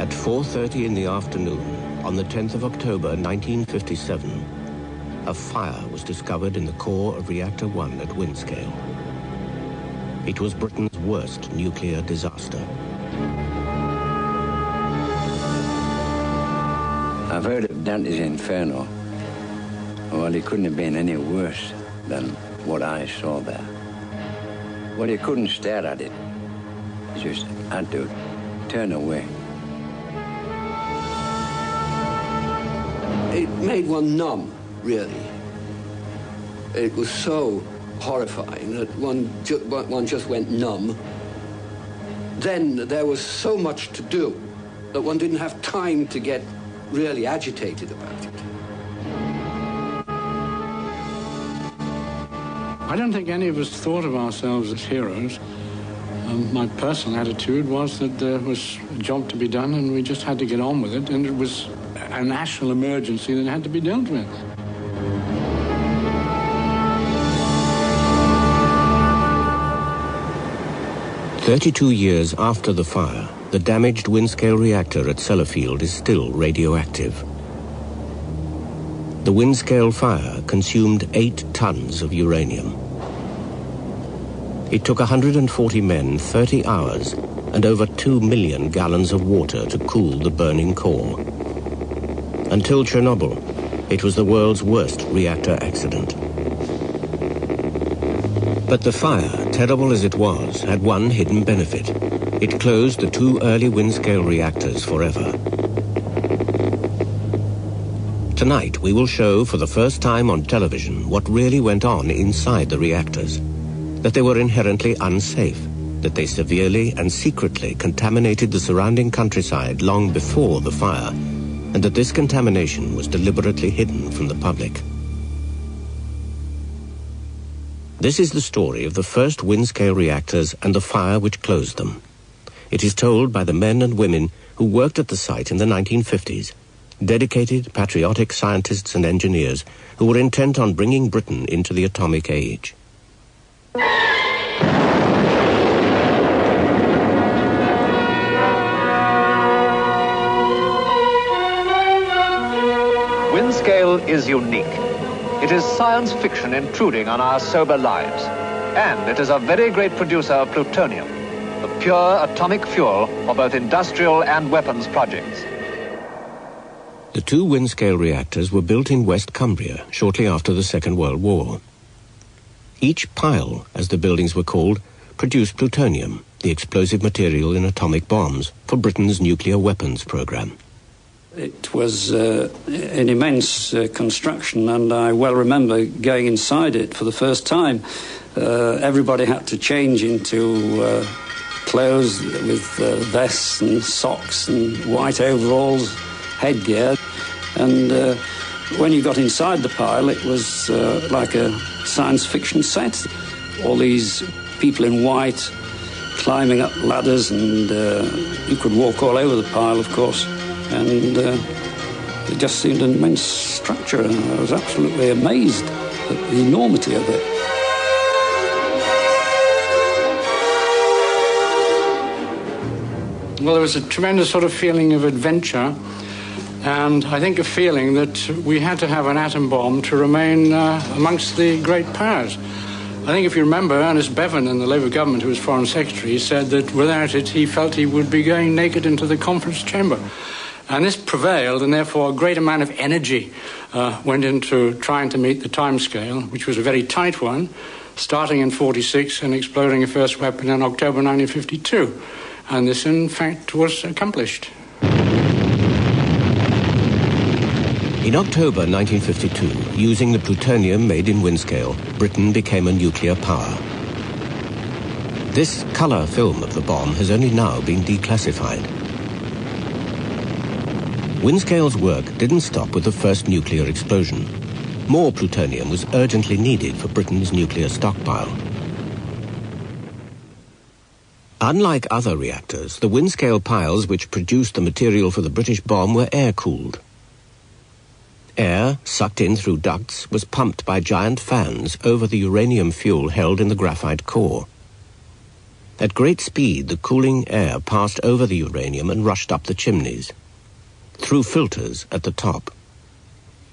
At 4:30 in the afternoon, on the 10th of October 1957, a fire was discovered in the core of Reactor 1 at Windscale. It was Britain's worst nuclear disaster. I've heard of Dante's Inferno. Well, it couldn't have been any worse than what I saw there. Well, you couldn't stare at it. You just had to turn away. It made one numb, really. It was so horrifying that one just went numb. Then there was so much to do that one didn't have time to get really agitated about it. I don't think any of us thought of ourselves as heroes. My personal attitude was that there was a job to be done and we just had to get on with it, and it was a national emergency that had to be dealt with. "32 years after the fire, the damaged Windscale reactor at Sellafield is still radioactive. The Windscale fire consumed 8 tons of uranium. It took 140 men 30 hours and over 2 million gallons of water to cool the burning core. Until Chernobyl, it was the world's worst reactor accident. But the fire, terrible as it was, had one hidden benefit. It closed the 2 early Windscale reactors forever. Tonight, we will show for the first time on television what really went on inside the reactors. That they were inherently unsafe, that they severely and secretly contaminated the surrounding countryside long before the fire, and that this contamination was deliberately hidden from the public. This is the story of the first Windscale reactors and the fire which closed them. It is told by the men and women who worked at the site in the 1950s, dedicated, patriotic scientists and engineers who were intent on bringing Britain into the atomic age. Windscale is unique. It is science fiction intruding on our sober lives. And it is a very great producer of plutonium, the pure atomic fuel for both industrial and weapons projects. The 2 Windscale reactors were built in West Cumbria shortly after the Second World War. Each pile, as the buildings were called, produced plutonium, the explosive material in atomic bombs, for Britain's nuclear weapons program. It was an immense construction, and I well remember going inside it for the first time. Everybody had to change into clothes with vests and socks and white overalls, headgear. And when you got inside the pile, it was like a science fiction set. All these people in white climbing up ladders, and you could walk all over the pile, of course. And it just seemed an immense structure, and I was absolutely amazed at the enormity of it. Well, there was a tremendous sort of feeling of adventure, and I think a feeling that we had to have an atom bomb to remain amongst the great powers. I think if you remember, Ernest Bevan in the Labour government, who was Foreign Secretary, said that without it he felt he would be going naked into the conference chamber. And this prevailed, and therefore a great amount of energy went into trying to meet the timescale, which was a very tight one, starting in 46 and exploding a first weapon in October 1952. And this, in fact, was accomplished. In October 1952, using the plutonium made in Windscale, Britain became a nuclear power. This colour film of the bomb has only now been declassified. Windscale's work didn't stop with the first nuclear explosion. More plutonium was urgently needed for Britain's nuclear stockpile. Unlike other reactors, the Windscale piles which produced the material for the British bomb were air-cooled. Air, sucked in through ducts, was pumped by giant fans over the uranium fuel held in the graphite core. At great speed, the cooling air passed over the uranium and rushed up the chimneys, through filters at the top.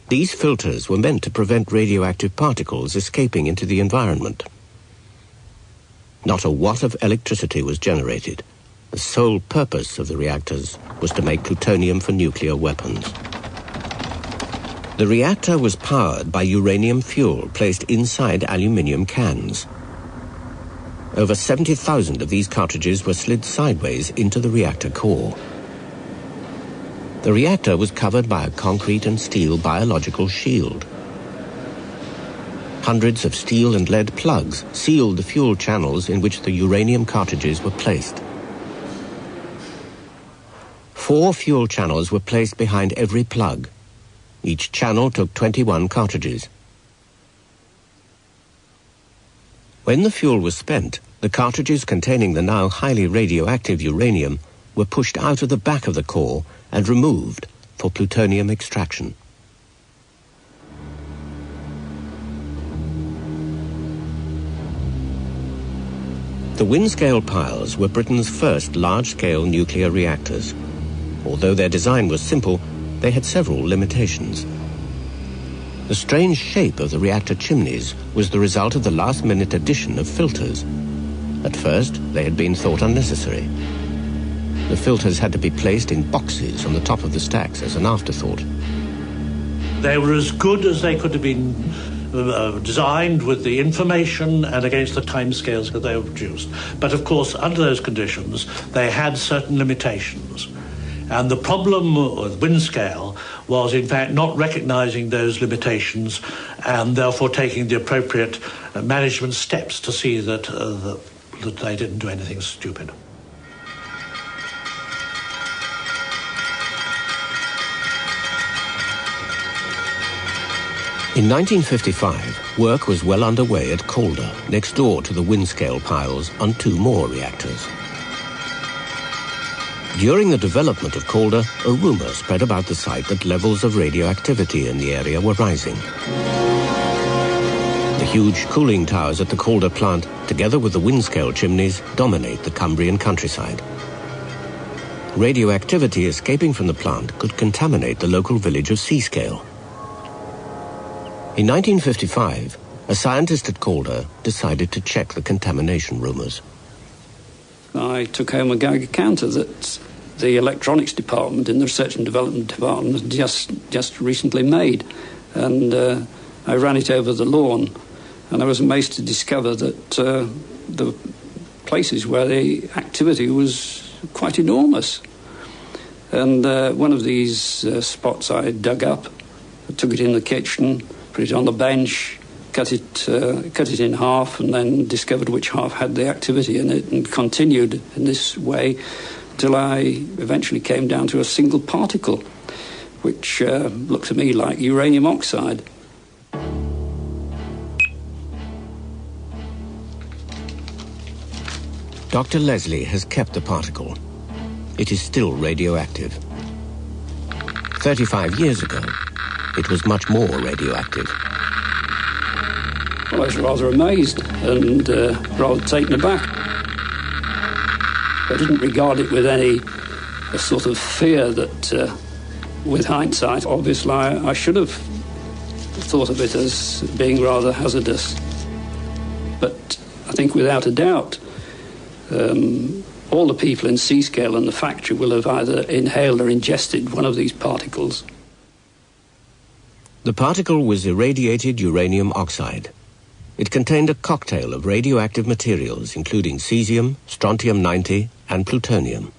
These filters were meant to prevent radioactive particles escaping into the environment. Not a watt of electricity was generated. The sole purpose of the reactors was to make plutonium for nuclear weapons. The reactor was powered by uranium fuel placed inside aluminium cans. Over 70,000 of these cartridges were slid sideways into the reactor core. The reactor was covered by a concrete and steel biological shield. Hundreds of steel and lead plugs sealed the fuel channels in which the uranium cartridges were placed. 4 fuel channels were placed behind every plug. Each channel took 21 cartridges. When the fuel was spent, the cartridges containing the now highly radioactive uranium were pushed out of the back of the core and removed for plutonium extraction. The Windscale piles were Britain's first large-scale nuclear reactors. Although their design was simple, they had several limitations. The strange shape of the reactor chimneys was the result of the last-minute addition of filters. At first, they had been thought unnecessary. The filters had to be placed in boxes on the top of the stacks as an afterthought. They were as good as they could have been designed with the information and against the timescales that they were produced. But of course, under those conditions, they had certain limitations. And the problem with Windscale was, in fact, not recognizing those limitations and therefore taking the appropriate management steps to see that they didn't do anything stupid. In 1955, work was well underway at Calder, next door to the Windscale piles, on 2 more reactors. During the development of Calder, a rumor spread about the site that levels of radioactivity in the area were rising. The huge cooling towers at the Calder plant, together with the Windscale chimneys, dominate the Cumbrian countryside. Radioactivity escaping from the plant could contaminate the local village of Seascale. In 1955, a scientist at Calder decided to check the contamination rumors. I took home a Geiger counter that the electronics department in the research and development department had just recently made, and I ran it over the lawn, and I was amazed to discover that the places where the activity was quite enormous. And one of these spots I dug up, I took it in the kitchen, put it on the bench, cut it in half, and then discovered which half had the activity in it, and continued in this way till I eventually came down to a single particle, which looked to me like uranium oxide. Dr. Leslie has kept the particle. It is still radioactive. 35 years ago, it was much more radioactive. Well, I was rather amazed and rather taken aback. I didn't regard it with any sort of fear that, with hindsight, obviously I should have thought of it as being rather hazardous. But I think without a doubt, all the people in Seascale and the factory will have either inhaled or ingested one of these particles. The particle was irradiated uranium oxide. It contained a cocktail of radioactive materials, including cesium, strontium-90, and plutonium.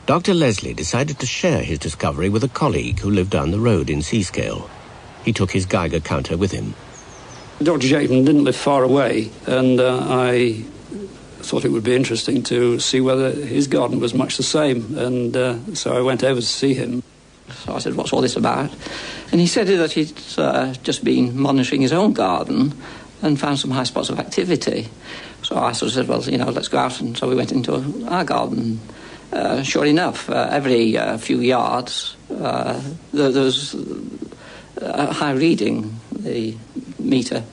Dr. Leslie decided to share his discovery with a colleague who lived down the road in Seascale. He took his Geiger counter with him. Dr. Jakeman didn't live far away, and I thought it would be interesting to see whether his garden was much the same, and so I went over to see him. So I said, what's all this about? And he said that he'd just been monitoring his own garden and found some high spots of activity. So I sort of said, well, let's go out. And so we went into our garden. Sure enough, every few yards, there was a high reading. The meter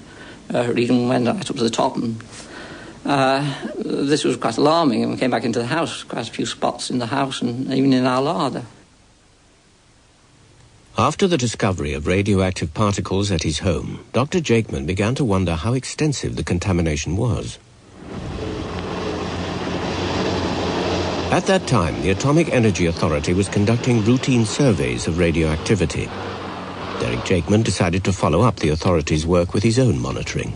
reading went right up to the top. And This was quite alarming, and we came back into the house, quite a few spots in the house and even in our larder. After the discovery of radioactive particles at his home, Dr. Jakeman began to wonder how extensive the contamination was. At that time, the Atomic Energy Authority was conducting routine surveys of radioactivity. Derek Jakeman decided to follow up the authority's work with his own monitoring.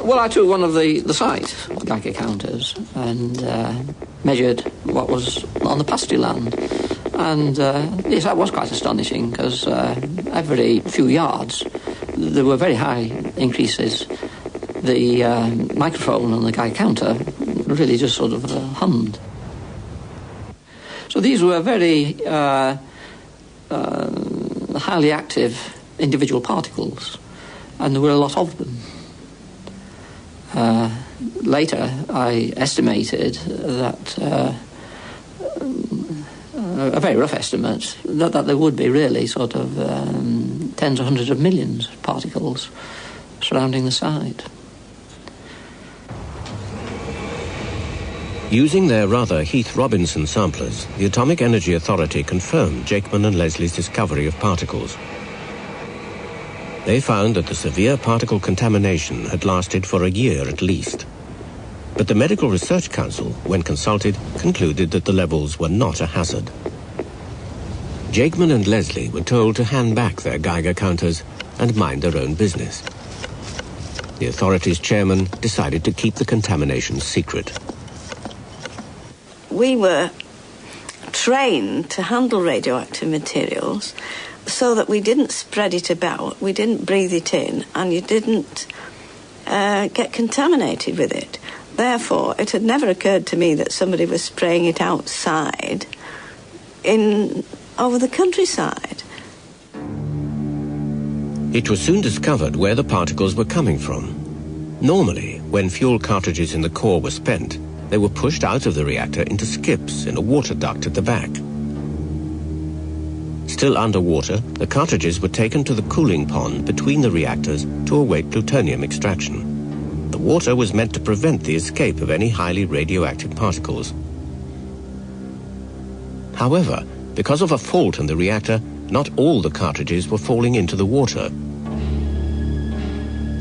Well, I took one of the site Geiger counters and measured what was on the pasture land. And yes, that was quite astonishing, because every few yards there were very high increases. The microphone on the Geiger counter really just sort of hummed. So these were very highly active individual particles, and there were a lot of them. Later, I estimated that, a very rough estimate, that there would be really sort of tens or hundreds of millions of particles surrounding the site. Using their rather Heath Robinson samplers, the Atomic Energy Authority confirmed Jakeman and Leslie's discovery of particles. They found that the severe particle contamination had lasted for a year at least. But the Medical Research Council, when consulted, concluded that the levels were not a hazard. Jakeman and Leslie were told to hand back their Geiger counters and mind their own business. The authority's chairman decided to keep the contamination secret. We were trained to handle radioactive materials so that we didn't spread it about, we didn't breathe it in, and you didn't get contaminated with it. Therefore, it had never occurred to me that somebody was spraying it outside over the countryside. It was soon discovered where the particles were coming from. Normally, when fuel cartridges in the core were spent, they were pushed out of the reactor into skips in a water duct at the back. Still underwater, the cartridges were taken to the cooling pond between the reactors to await plutonium extraction. The water was meant to prevent the escape of any highly radioactive particles. However, because of a fault in the reactor, not all the cartridges were falling into the water.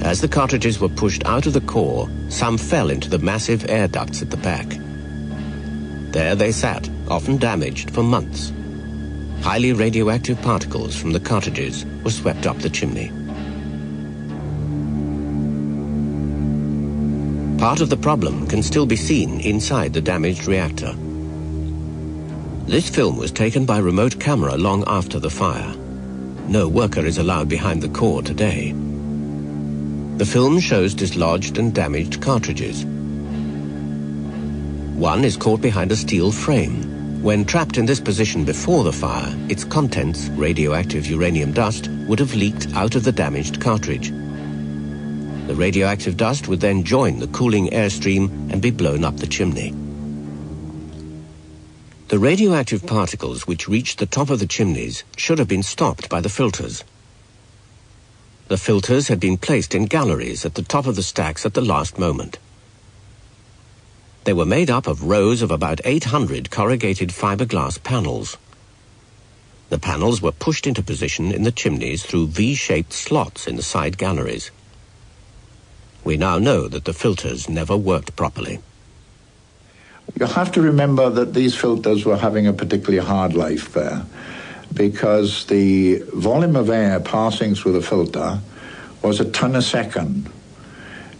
As the cartridges were pushed out of the core, some fell into the massive air ducts at the back. There they sat, often damaged, for months. Highly radioactive particles from the cartridges were swept up the chimney. Part of the problem can still be seen inside the damaged reactor. This film was taken by remote camera long after the fire. No worker is allowed behind the core today. The film shows dislodged and damaged cartridges. One is caught behind a steel frame. When trapped in this position before the fire, its contents, radioactive uranium dust, would have leaked out of the damaged cartridge. The radioactive dust would then join the cooling airstream and be blown up the chimney. The radioactive particles which reached the top of the chimneys should have been stopped by the filters. The filters had been placed in galleries at the top of the stacks at the last moment. They were made up of rows of about 800 corrugated fiberglass panels. The panels were pushed into position in the chimneys through V-shaped slots in the side galleries. We now know that the filters never worked properly. You have to remember that these filters were having a particularly hard life there, because the volume of air passing through the filter was a ton a second.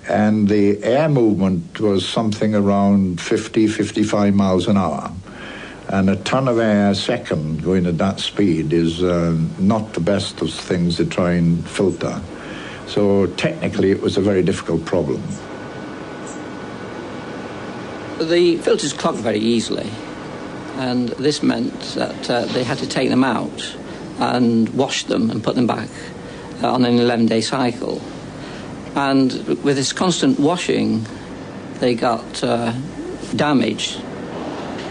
And the air movement was something around 50-55 miles an hour. And a ton of air a second going at that speed is not the best of things to try and filter. So technically it was a very difficult problem. The filters clogged very easily, and this meant that they had to take them out and wash them and put them back on an 11-day cycle. And with this constant washing, they got damaged.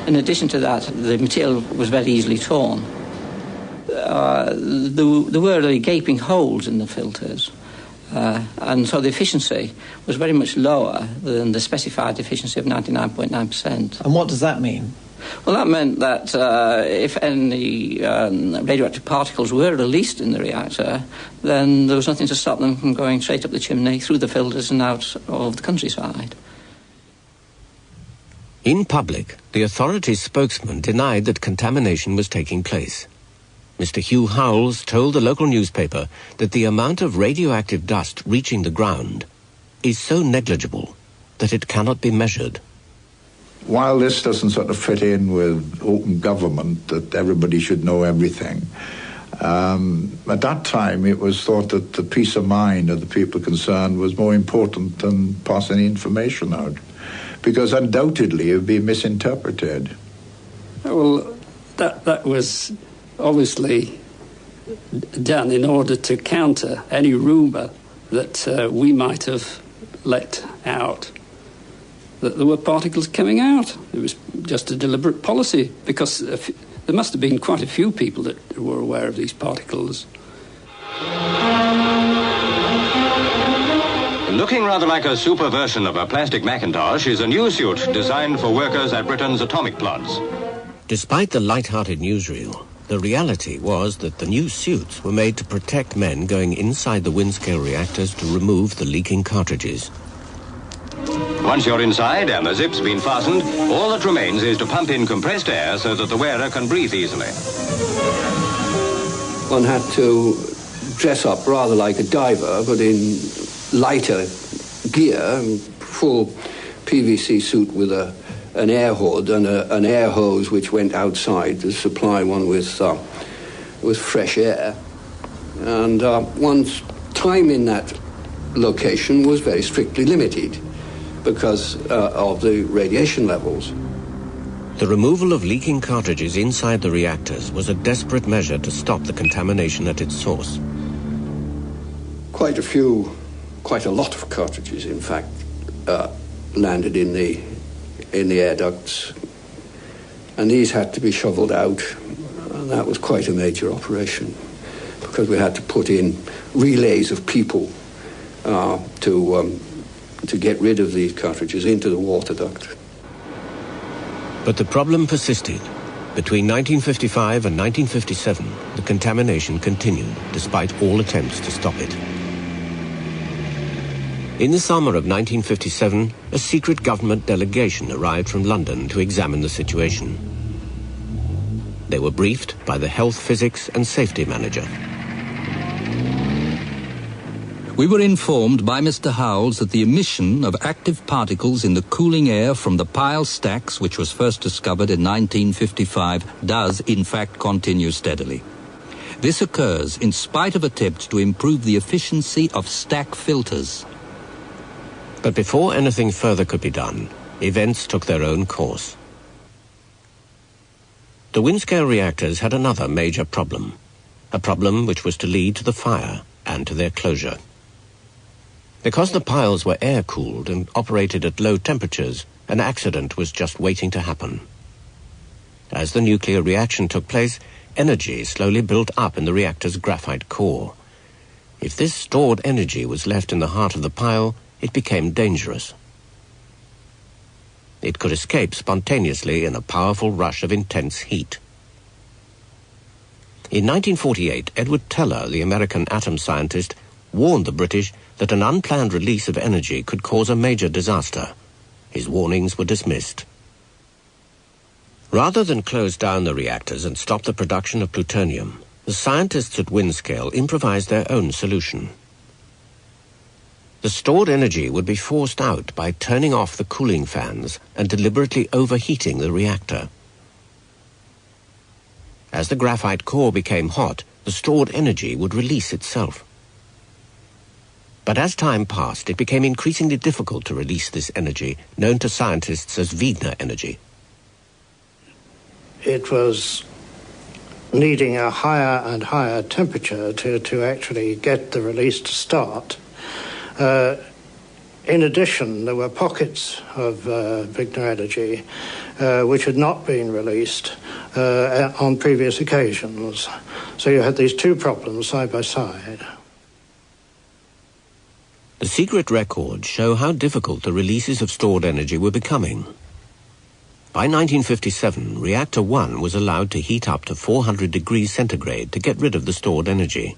In addition to that, the material was very easily torn. There were gaping holes in the filters, And so the efficiency was very much lower than the specified efficiency of 99.9%. And what does that mean? Well, that meant that if any radioactive particles were released in the reactor, then there was nothing to stop them from going straight up the chimney, through the filters and out of the countryside. In public, the authorities' spokesman denied that contamination was taking place. Mr. Hugh Howells told the local newspaper that the amount of radioactive dust reaching the ground is so negligible that it cannot be measured. While this doesn't sort of fit in with open government, that everybody should know everything, at that time it was thought that the peace of mind of the people concerned was more important than passing information out, because undoubtedly it would be misinterpreted. Well, that was obviously done in order to counter any rumour that we might have let out that there were particles coming out. It was just a deliberate policy, because there must have been quite a few people that were aware of these particles. Looking rather like a super version of a plastic Macintosh is a new suit designed for workers at Britain's atomic plants. Despite the light-hearted newsreel, the reality was that the new suits were made to protect men going inside the Windscale reactors to remove the leaking cartridges. Once you're inside and the zip's been fastened, all that remains is to pump in compressed air so that the wearer can breathe easily. One had to dress up rather like a diver, but in lighter gear, full PVC suit with an air hood and an air hose which went outside to supply one with fresh air. And one's time in that location was very strictly limited because of the radiation levels. The removal of leaking cartridges inside the reactors was a desperate measure to stop the contamination at its source. Quite a lot of cartridges, in fact, landed in the air ducts, and these had to be shoveled out, and that was quite a major operation because we had to put in relays of people to get rid of these cartridges into the water duct. But the problem persisted. Between 1955 and 1957, the contamination continued, despite all attempts to stop it. In the summer of 1957, a secret government delegation arrived from London to examine the situation. They were briefed by the Health, Physics and Safety Manager. We were informed by Mr. Howells that the emission of active particles in the cooling air from the pile stacks, which was first discovered in 1955, does in fact continue steadily. This occurs in spite of attempts to improve the efficiency of stack filters. But before anything further could be done, events took their own course. The Windscale reactors had another major problem, a problem which was to lead to the fire and to their closure. Because the piles were air-cooled and operated at low temperatures, an accident was just waiting to happen. As the nuclear reaction took place, energy slowly built up in the reactor's graphite core. If this stored energy was left in the heart of the pile, it became dangerous. It could escape spontaneously in a powerful rush of intense heat. In 1948, Edward Teller, the American atom scientist, warned the British that an unplanned release of energy could cause a major disaster. His warnings were dismissed. Rather than close down the reactors and stop the production of plutonium, the scientists at Windscale improvised their own solution. The stored energy would be forced out by turning off the cooling fans and deliberately overheating the reactor. As the graphite core became hot, the stored energy would release itself. But as time passed, it became increasingly difficult to release this energy, known to scientists as Wegener energy. It was needing a higher and higher temperature to actually get the release to start. In addition, there were pockets of Wegener energy which had not been released on previous occasions. So you had these two problems side by side. The secret records show how difficult the releases of stored energy were becoming. By 1957, Reactor 1 was allowed to heat up to 400 degrees centigrade to get rid of the stored energy.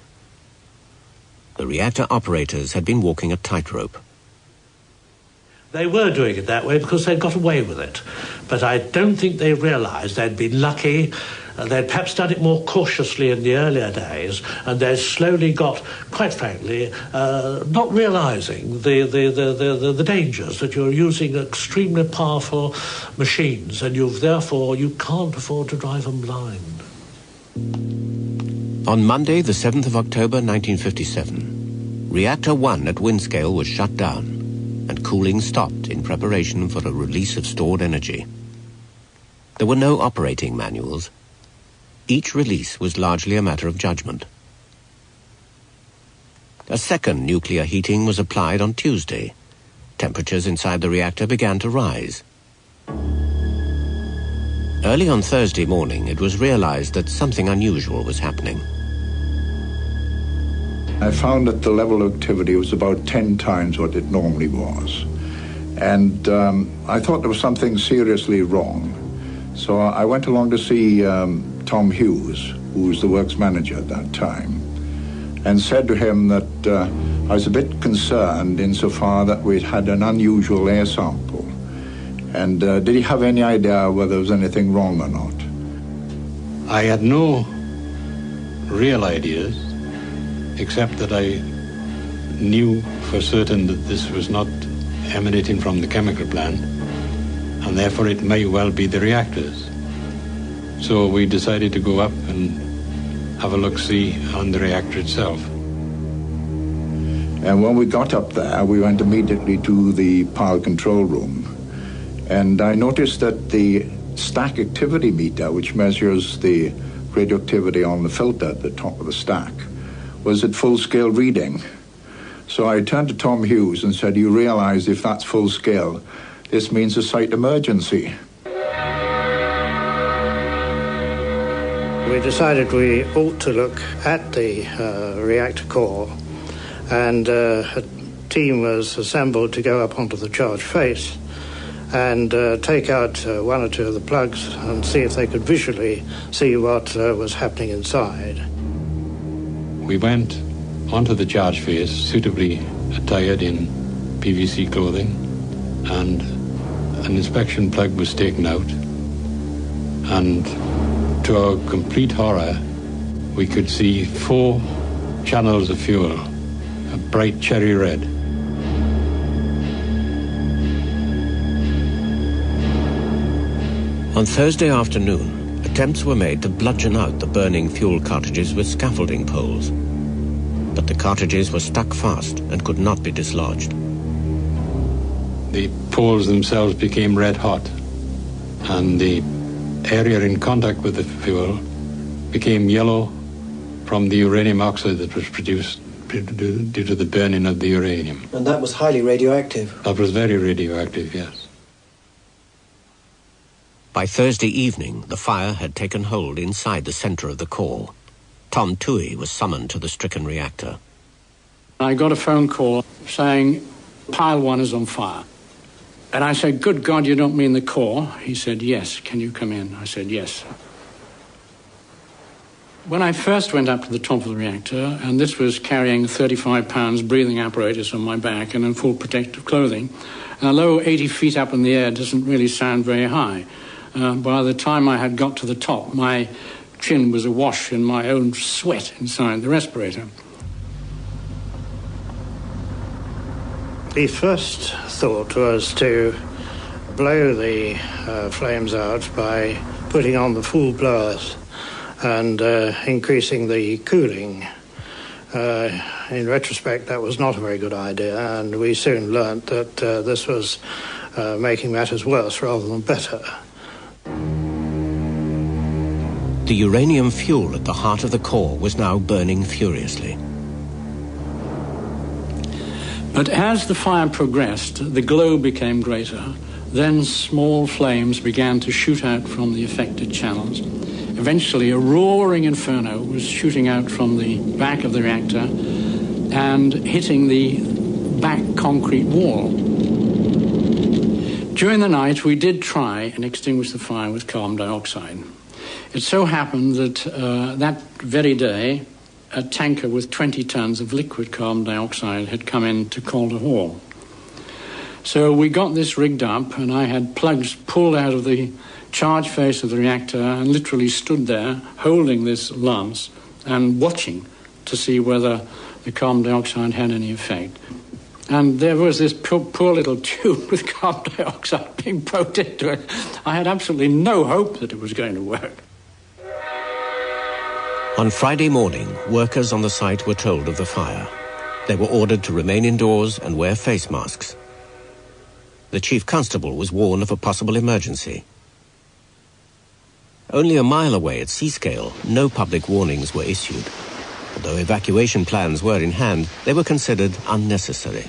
The reactor operators had been walking a tightrope. They were doing it that way because they'd got away with it. But I don't think they realised they'd been lucky. They'd perhaps done it more cautiously in the earlier days, and they slowly got, quite frankly, not realising the dangers that you're using extremely powerful machines, and you can't afford to drive them blind. On Monday, the 7th of October 1957, Reactor 1 at Windscale was shut down, and cooling stopped in preparation for a release of stored energy. There were no operating manuals. Each release was largely a matter of judgment. A second nuclear heating was applied on Tuesday. Temperatures inside the reactor began to rise. Early on Thursday morning, it was realized that something unusual was happening. I found that the level of activity was about 10 times what it normally was. And I thought there was something seriously wrong. So I went along to see Tom Hughes, who was the works manager at that time, and said to him that I was a bit concerned insofar that we'd had an unusual air sample. And did he have any idea whether there was anything wrong or not? I had no real ideas, except that I knew for certain that this was not emanating from the chemical plant, and therefore it may well be the reactors. So we decided to go up and have a look-see on the reactor itself. And when we got up there, we went immediately to the power control room. And I noticed that the stack activity meter, which measures the radioactivity on the filter at the top of the stack, was at full-scale reading. So I turned to Tom Hughes and said, "You realize if that's full scale, this means a site emergency." We decided we ought to look at the reactor core, and a team was assembled to go up onto the charge face and take out one or two of the plugs and see if they could visually see what was happening inside. We went onto the charge face, suitably attired in PVC clothing, and an inspection plug was taken out, and to our complete horror, we could see 4 channels of fuel, a bright cherry red. On Thursday afternoon, attempts were made to bludgeon out the burning fuel cartridges with scaffolding poles. But the cartridges were stuck fast and could not be dislodged. The poles themselves became red hot, and the area in contact with the fuel became yellow from the uranium oxide that was produced due to the burning of the uranium. And that was highly radioactive? That was very radioactive, yes. By Thursday evening, the fire had taken hold inside the center of the core. Tom Toohey was summoned to the stricken reactor. I got a phone call saying, "Pile 1 is on fire." And I said, "Good God, you don't mean the core?" He said, "Yes, can you come in?" I said, "Yes." When I first went up to the top of the reactor, and this was carrying 35 pounds breathing apparatus on my back and in full protective clothing, although 80 feet up in the air doesn't really sound very high, by the time I had got to the top, my chin was awash in my own sweat inside the respirator. The first thought was to blow the flames out by putting on the full blowers and increasing the cooling. In retrospect, that was not a very good idea, and we soon learnt that this was making matters worse rather than better. The uranium fuel at the heart of the core was now burning furiously. But as the fire progressed, the glow became greater. Then small flames began to shoot out from the affected channels. Eventually, a roaring inferno was shooting out from the back of the reactor and hitting the back concrete wall. During the night, we did try and extinguish the fire with carbon dioxide. It so happened that that very day, a tanker with 20 tons of liquid carbon dioxide had come into Calder Hall. So we got this rigged up, and I had plugs pulled out of the charge face of the reactor and literally stood there holding this lance and watching to see whether the carbon dioxide had any effect. And there was this poor little tube with carbon dioxide being poked into it. I had absolutely no hope that it was going to work. On Friday morning, workers on the site were told of the fire. They were ordered to remain indoors and wear face masks. The chief constable was warned of a possible emergency. Only a mile away at Seascale, no public warnings were issued. Although evacuation plans were in hand, they were considered unnecessary.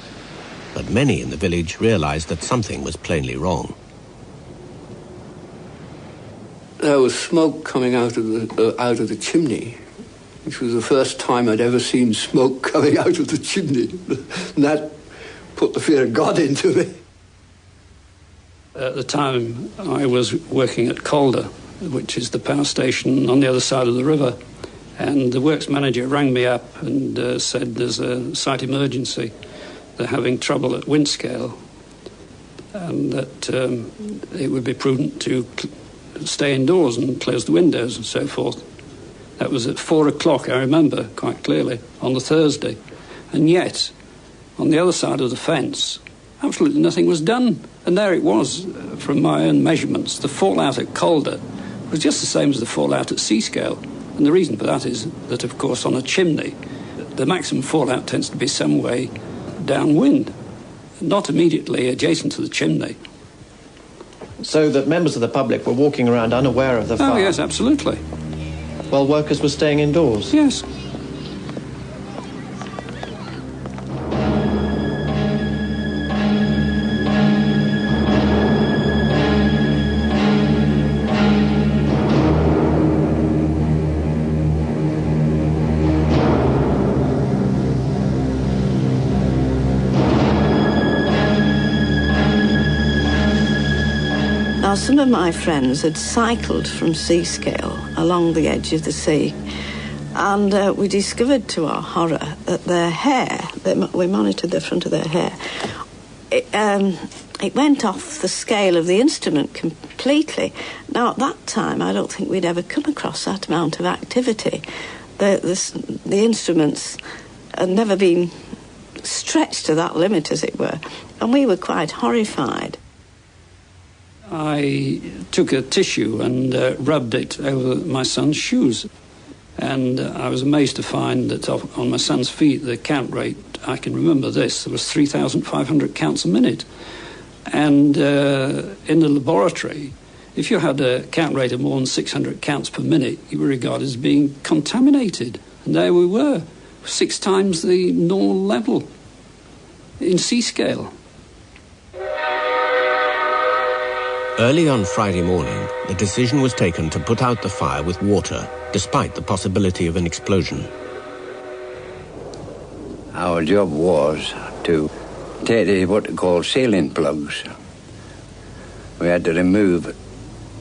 But many in the village realized that something was plainly wrong. There was smoke coming out of the chimney, which was the first time I'd ever seen smoke coming out of the chimney. And that put the fear of God into me. At the time, I was working at Calder, which is the power station on the other side of the river. And the works manager rang me up and said there's a site emergency. They're having trouble at Windscale, and that it would be prudent to stay indoors and close the windows and so forth. That was at 4 o'clock, I remember quite clearly, on the Thursday. And yet, on the other side of the fence, absolutely nothing was done. And there it was, from my own measurements. The fallout at Calder was just the same as the fallout at Seascale. And the reason for that is that, of course, on a chimney, the maximum fallout tends to be some way downwind, not immediately adjacent to the chimney. So that members of the public were walking around unaware of the fire? Oh, yes, absolutely. While workers were staying indoors? Yes. Now, some of my friends had cycled from Seascale along the edge of the sea, and we discovered to our horror that their hair, we monitored the front of their hair, it went off the scale of the instrument completely. Now, at that time, I don't think we'd ever come across that amount of activity. The instruments had never been stretched to that limit, as it were, and we were quite horrified. I took a tissue and rubbed it over my son's shoes. And I was amazed to find that on my son's feet, the count rate, I can remember this, there was 3,500 counts a minute. And in the laboratory, if you had a count rate of more than 600 counts per minute, you were regarded as being contaminated. And there we were, 6 times the normal level in Seascale. Early on Friday morning, the decision was taken to put out the fire with water, despite the possibility of an explosion. Our job was to take what they call sealing plugs. We had to remove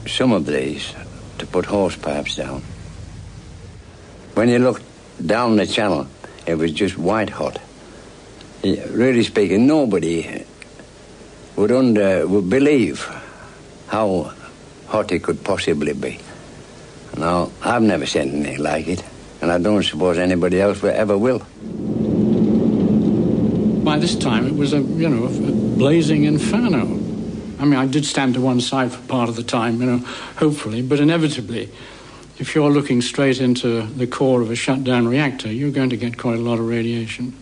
some of these to put hose pipes down. When you looked down the channel, it was just white hot. Really speaking, nobody would believe how hot it could possibly be. Now, I've never seen anything like it, and I don't suppose anybody else ever will. By this time, it was a blazing inferno. I mean, I did stand to one side for part of the time, hopefully, but inevitably, if you're looking straight into the core of a shut-down reactor, you're going to get quite a lot of radiation.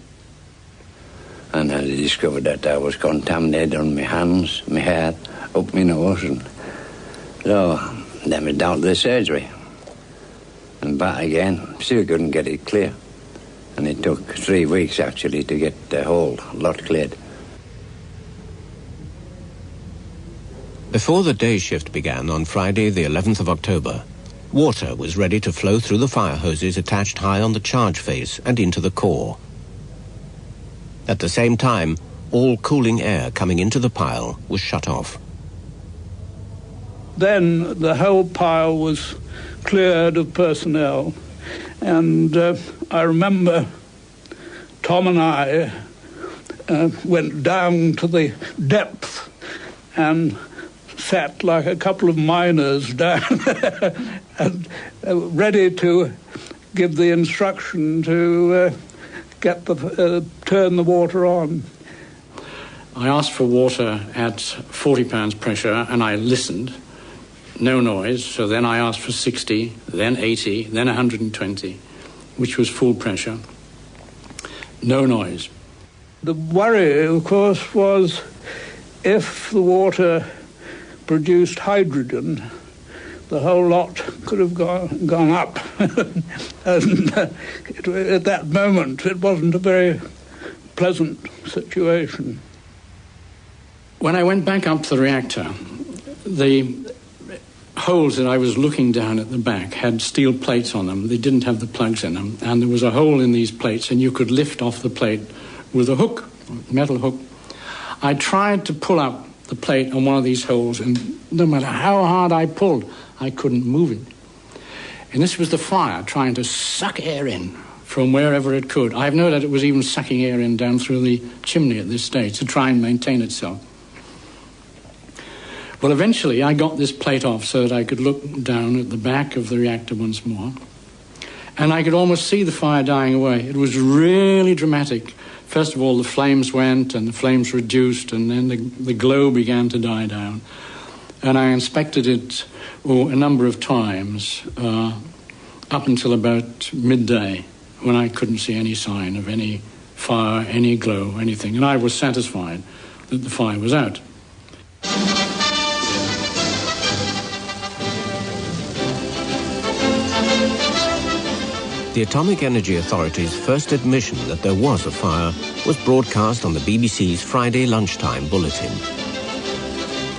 And I discovered that I was contaminated on my hands, my hair, up my nose, and so then we down to the surgery and back again. Still couldn't get it clear, and it took 3 weeks actually to get the whole lot cleared. Before the day shift began on Friday the 11th of October, water was ready to flow through the fire hoses attached high on the charge face and into the core. At the same time, all cooling air coming into the pile was shut off. Then the whole pile was cleared of personnel, and I remember Tom and I went down to the depth and sat like a couple of miners down and ready to give the instruction to turn the water on. I asked for water at 40 pounds pressure, and I listened. No noise. So then I asked for 60, then 80, then 120, which was full pressure. No noise. The worry, of course, was if the water produced hydrogen, the whole lot could have gone up. And at that moment, it wasn't a very pleasant situation. When I went back up to the reactor, the holes that I was looking down at the back had steel plates on them. They didn't have the plugs in them, and there was a hole in these plates, and you could lift off the plate with a hook, metal hook. I tried to pull up the plate on one of these holes, and no matter how hard I pulled, I couldn't move it. And this was the fire trying to suck air in from wherever it could. I have no doubt it was even sucking air in down through the chimney at this stage to try and maintain itself. Well, eventually I got this plate off so that I could look down at the back of the reactor once more, and I could almost see the fire dying away. It was really dramatic. First of all, the flames went, and the flames reduced, and then the glow began to die down. And I inspected it a number of times up until about midday, when I couldn't see any sign of any fire, any glow, anything. And I was satisfied that the fire was out. The Atomic Energy Authority's first admission that there was a fire was broadcast on the BBC's Friday lunchtime bulletin.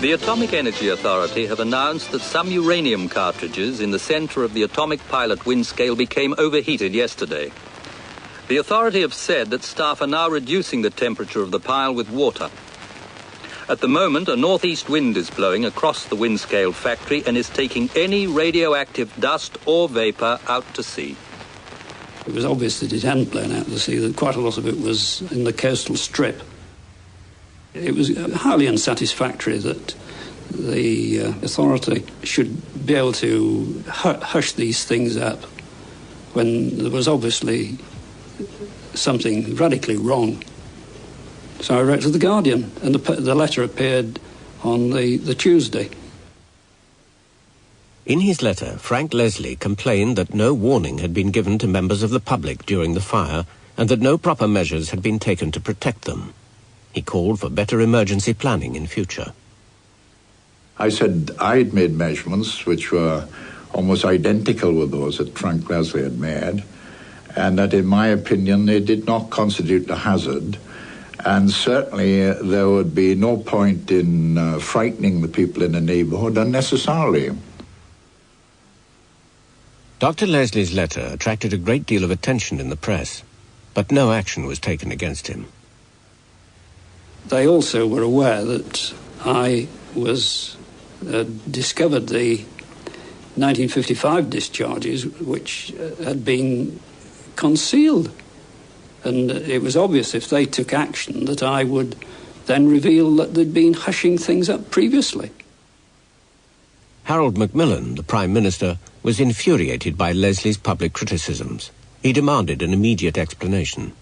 The Atomic Energy Authority have announced that some uranium cartridges in the center of the atomic pilot Windscale became overheated yesterday. The authority have said that staff are now reducing the temperature of the pile with water. At the moment, a northeast wind is blowing across the Windscale factory and is taking any radioactive dust or vapor out to sea. It was obvious that it hadn't blown out to sea, that quite a lot of it was in the coastal strip. It was highly unsatisfactory that the authority should be able to hush these things up when there was obviously something radically wrong. So I wrote to The Guardian, and the letter appeared on the Tuesday. In his letter, Frank Leslie complained that no warning had been given to members of the public during the fire and that no proper measures had been taken to protect them. He called for better emergency planning in future. I said I'd made measurements which were almost identical with those that Frank Leslie had made, and that in my opinion they did not constitute a hazard, and certainly there would be no point in frightening the people in the neighborhood unnecessarily. Dr. Leslie's letter attracted a great deal of attention in the press, but no action was taken against him. They also were aware that I was discovered the 1955 discharges, which had been concealed. And it was obvious if they took action that I would then reveal that they'd been hushing things up previously. Harold Macmillan, the Prime Minister, was infuriated by Leslie's public criticisms. He demanded an immediate explanation.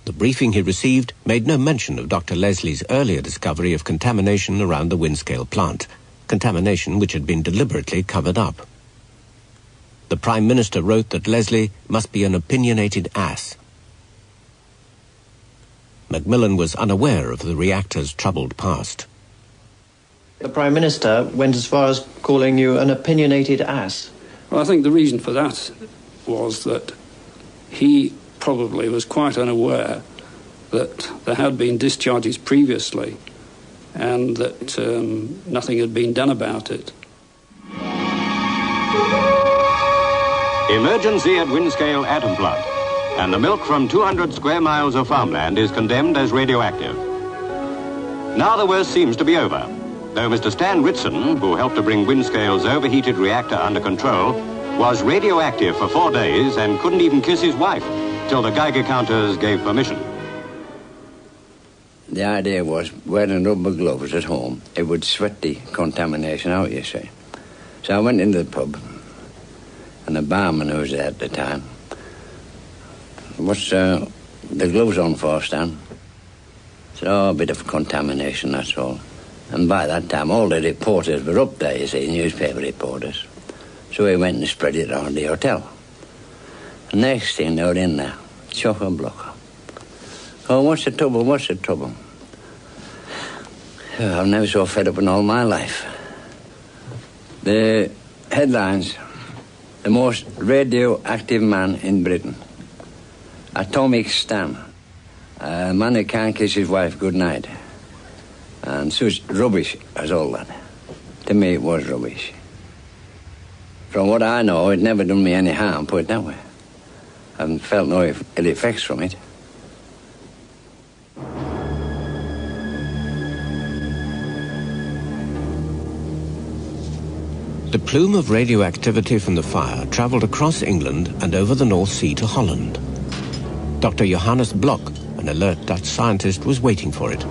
The briefing he received made no mention of Dr. Leslie's earlier discovery of contamination around the Windscale plant, contamination which had been deliberately covered up. The Prime Minister wrote that Leslie must be an opinionated ass. Macmillan was unaware of the reactor's troubled past. The Prime Minister went as far as calling you an opinionated ass. Well, I think the reason for that was that he probably was quite unaware that there had been discharges previously and that nothing had been done about it. Emergency at Windscale Atom Plant. and the milk from 200 square miles of farmland is condemned as radioactive. Now the worst seems to be over, though Mr. Stan Ritson, who helped to bring Windscale's overheated reactor under control, was radioactive for 4 days and couldn't even kiss his wife till the Geiger counters gave permission. The idea was wearing rubber gloves at home, it would sweat the contamination out, you see. So I went into the pub, and the barman who was there at the time, "What's the gloves on for, Stan?" I said, "Oh, a bit of contamination, that's all." And by that time, all the reporters were up there, you see, newspaper reporters. So we went and spread it around the hotel. The next thing, they were in there, chock-a-block. "Oh, what's the trouble, what's the trouble?" Oh, I've never so fed up in all my life. The headlines, "The most radioactive man in Britain. Atomic Stan. A man who can't kiss his wife goodnight." And so it's rubbish as all that. To me, it was rubbish. From what I know, it never done me any harm, put it that way. I haven't felt no ill effects from it. The plume of radioactivity from the fire travelled across England and over the North Sea to Holland. Dr. Johannes Bloch, an alert Dutch scientist, was waiting for it.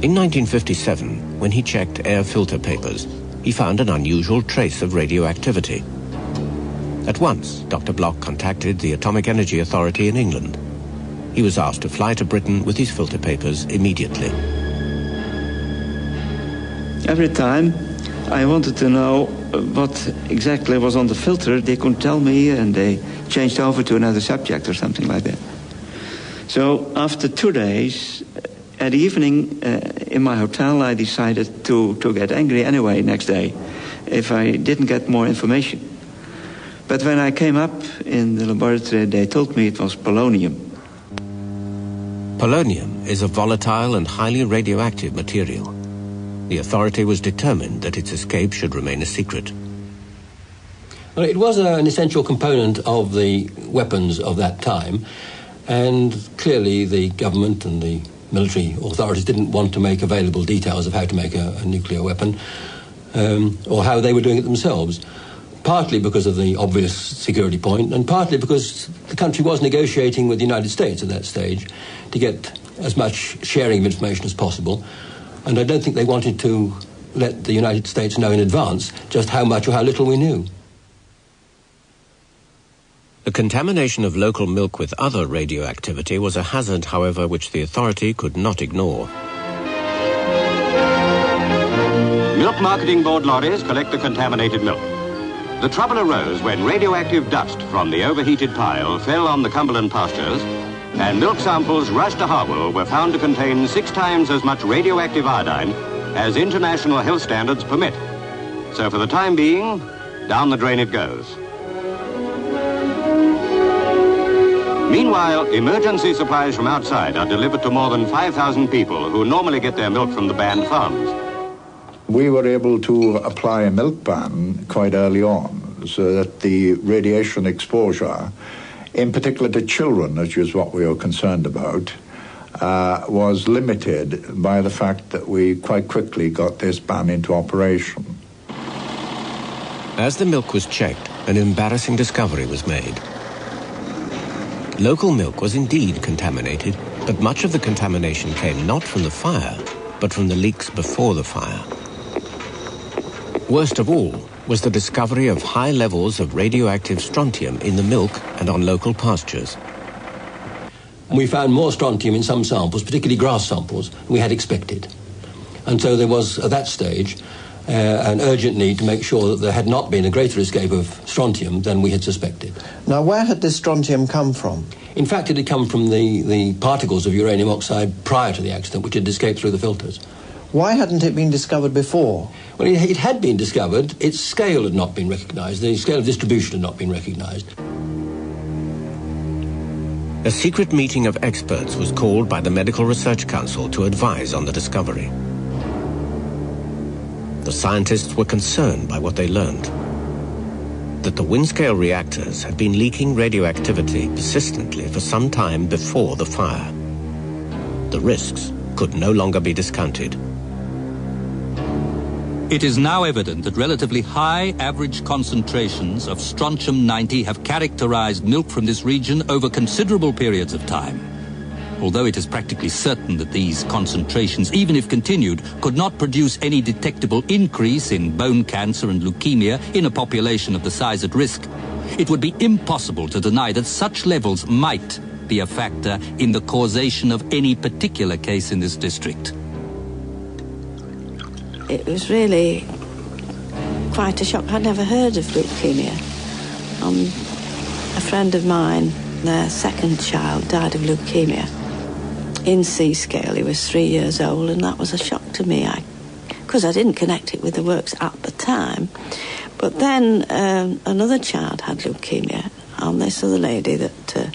In 1957, when he checked air filter papers, he found an unusual trace of radioactivity. At once, Dr. Bloch contacted the Atomic Energy Authority in England. He was asked to fly to Britain with his filter papers immediately. Every time I wanted to know what exactly was on the filter, they couldn't tell me, and they changed over to another subject or something like that. So after 2 days, at evening in my hotel, I decided to get angry anyway next day if I didn't get more information. But when I came up in the laboratory, they told me it was polonium. Polonium is a volatile and highly radioactive material. The authority was determined that its escape should remain a secret. Well, it was an essential component of the weapons of that time, and clearly the government and the military authorities didn't want to make available details of how to make a nuclear weapon, or how they were doing it themselves, partly because of the obvious security point, and partly because the country was negotiating with the United States at that stage to get as much sharing of information as possible. And I don't think they wanted to let the United States know in advance just how much or how little we knew. The contamination of local milk with other radioactivity was a hazard, however, which the authority could not ignore. Milk Marketing Board lorries collect the contaminated milk. The trouble arose when radioactive dust from the overheated pile fell on the Cumberland pastures, and milk samples rushed to Harwell were found to contain 6 times as much radioactive iodine as international health standards permit. So for the time being, down the drain it goes. Meanwhile, emergency supplies from outside are delivered to more than 5,000 people who normally get their milk from the banned farms. We were able to apply a milk ban quite early on so that the radiation exposure, in particular to children, which is what we were concerned about, was limited by the fact that we quite quickly got this ban into operation. As the milk was checked, an embarrassing discovery was made. Local milk was indeed contaminated, but much of the contamination came not from the fire, but from the leaks before the fire. Worst of all was the discovery of high levels of radioactive strontium in the milk and on local pastures. We found more strontium in some samples, particularly grass samples, than we had expected. And so there was, at that stage, an urgent need to make sure that there had not been a greater escape of strontium than we had suspected. Now, where had this strontium come from? In fact, it had come from the particles of uranium oxide prior to the accident, which had escaped through the filters. Why hadn't it been discovered before? Well, it had been discovered. Its scale had not been recognised. The scale of distribution had not been recognised. A secret meeting of experts was called by the Medical Research Council to advise on the discovery. The scientists were concerned by what they learned. that the Windscale reactors had been leaking radioactivity persistently for some time before the fire. The risks could no longer be discounted. It is now evident that relatively high average concentrations of strontium-90 have characterized milk from this region over considerable periods of time. Although it is practically certain that these concentrations, even if continued, could not produce any detectable increase in bone cancer and leukemia in a population of the size at risk, it would be impossible to deny that such levels might be a factor in the causation of any particular case in this district. It was really quite a shock. I'd never heard of leukemia. A friend of mine, their second child, died of leukemia. In Seascale, he was 3 years old, and that was a shock to me, because I didn't connect it with the works at the time. But then another child had leukemia, and this other lady that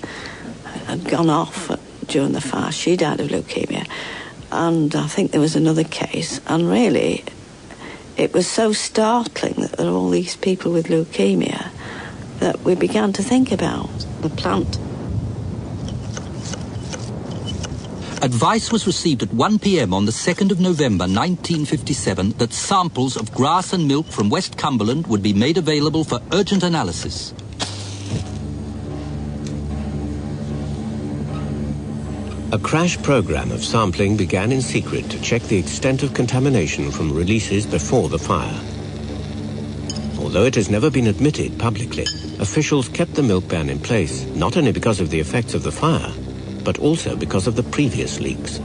had gone off during the fire, she died of leukemia. And I think there was another case, and really, it was so startling that there were all these people with leukemia that we began to think about the plant. Advice was received at 1 p.m. on the 2nd of November 1957 that samples of grass and milk from West Cumberland would be made available for urgent analysis. A crash program of sampling began in secret to check the extent of contamination from releases before the fire. Although it has never been admitted publicly, officials kept the milk ban in place, not only because of the effects of the fire, but also because of the previous leaks.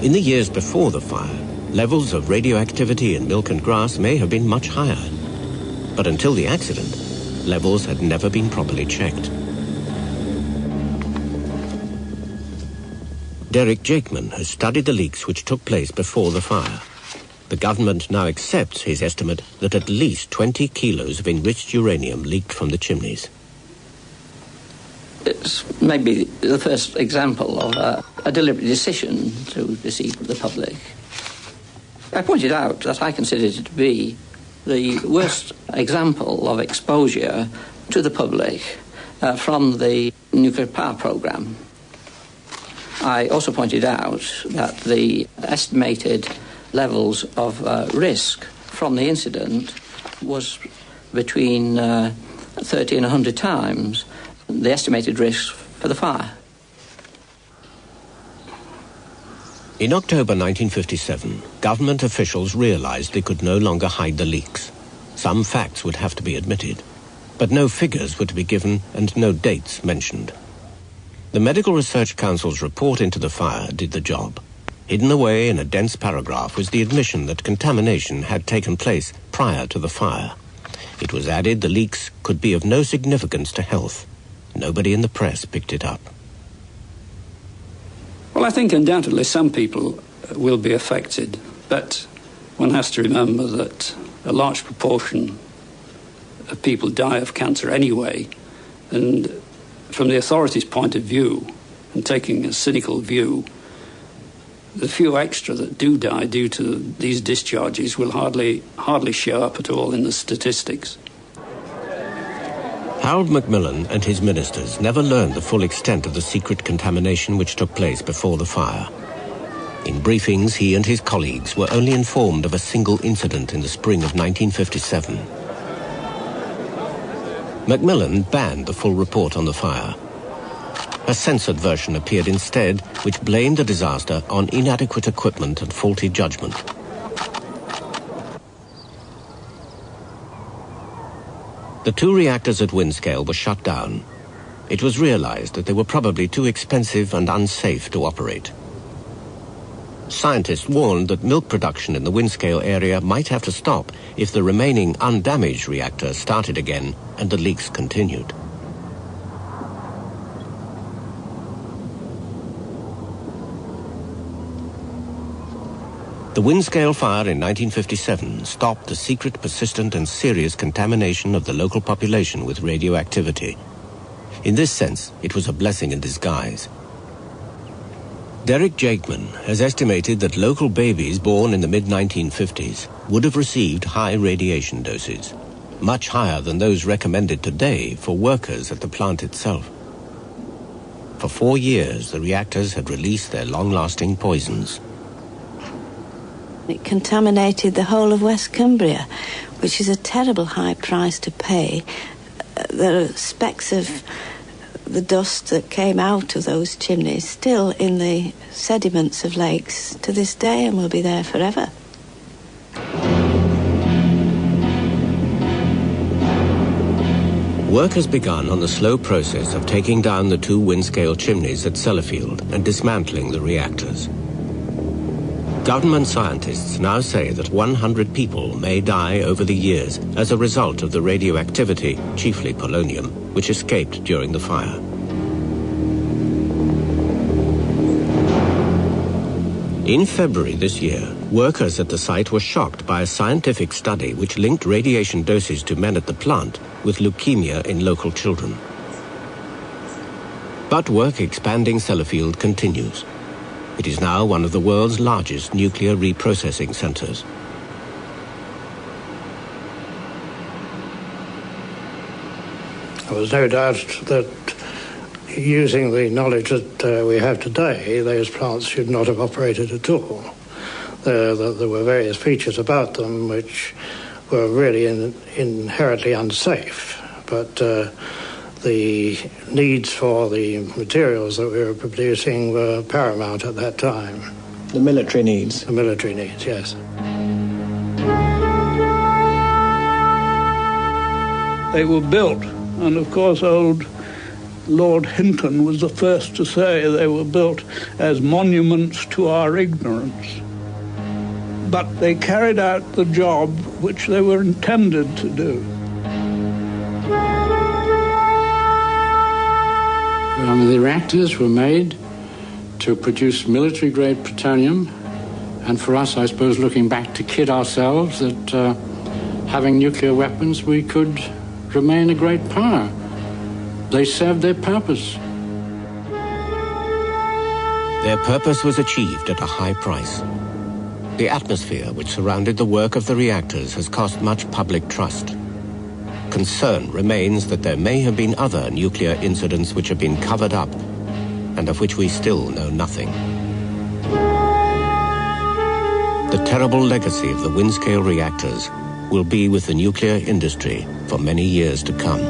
In the years before the fire, levels of radioactivity in milk and grass may have been much higher. But until the accident, levels had never been properly checked. Derek Jakeman has studied the leaks which took place before the fire. The government now accepts his estimate that at least 20 kilos of enriched uranium leaked from the chimneys. It's maybe the first example of a deliberate decision to deceive the public. I pointed out that I considered it to be the worst example of exposure to the public from the nuclear power program. I also pointed out that the estimated levels of risk from the incident was between 30 and 100 times the estimated risk for the fire. In October 1957, government officials realized they could no longer hide the leaks. Some facts would have to be admitted, but no figures were to be given and no dates mentioned. The Medical Research Council's report into the fire did the job. Hidden away in a dense paragraph was the admission that contamination had taken place prior to the fire. It was added the leaks could be of no significance to health. Nobody in the press picked it up. Well, I think undoubtedly some people will be affected, but one has to remember that a large proportion of people die of cancer anyway, and from the authorities' point of view, and taking a cynical view, the few extra that do die due to these discharges will hardly show up at all in the statistics. Harold Macmillan and his ministers never learned the full extent of the secret contamination which took place before the fire. In briefings, he and his colleagues were only informed of a single incident in the spring of 1957. Macmillan banned the full report on the fire. A censored version appeared instead, which blamed the disaster on inadequate equipment and faulty judgment. The 2 reactors at Windscale were shut down. It was realized that they were probably too expensive and unsafe to operate. Scientists warned that milk production in the Windscale area might have to stop if the remaining undamaged reactor started again and the leaks continued. The Windscale fire in 1957 stopped the secret, persistent and serious contamination of the local population with radioactivity. In this sense, it was a blessing in disguise. Derek Jakeman has estimated that local babies born in the mid-1950s would have received high radiation doses, much higher than those recommended today for workers at the plant itself. For 4 years, the reactors had released their long-lasting poisons. It contaminated the whole of West Cumbria, which is a terrible high price to pay. There are specks of the dust that came out of those chimneys still in the sediments of lakes to this day and will be there forever. Work has begun on the slow process of taking down the 2 Windscale chimneys at Sellafield and dismantling the reactors. Government scientists now say that 100 people may die over the years as a result of the radioactivity, chiefly polonium, which escaped during the fire. In February this year, workers at the site were shocked by a scientific study which linked radiation doses to men at the plant with leukemia in local children. But work expanding Sellafield continues. It is now one of the world's largest nuclear reprocessing centers. There's no doubt that using the knowledge that we have today, those plants should not have operated at all. There were various features about them which were really inherently unsafe, but the needs for the materials that we were producing were paramount at that time. The military needs? The military needs, yes. They were built, and of course old Lord Hinton was the first to say they were built as monuments to our ignorance. But they carried out the job which they were intended to do. The reactors were made to produce military-grade plutonium, and for us, I suppose, looking back to kid ourselves that having nuclear weapons, we could remain a great power. They served their purpose. Their purpose was achieved at a high price. The atmosphere which surrounded the work of the reactors has cost much public trust. Concern remains that there may have been other nuclear incidents which have been covered up and of which we still know nothing. The terrible legacy of the Windscale reactors will be with the nuclear industry for many years to come.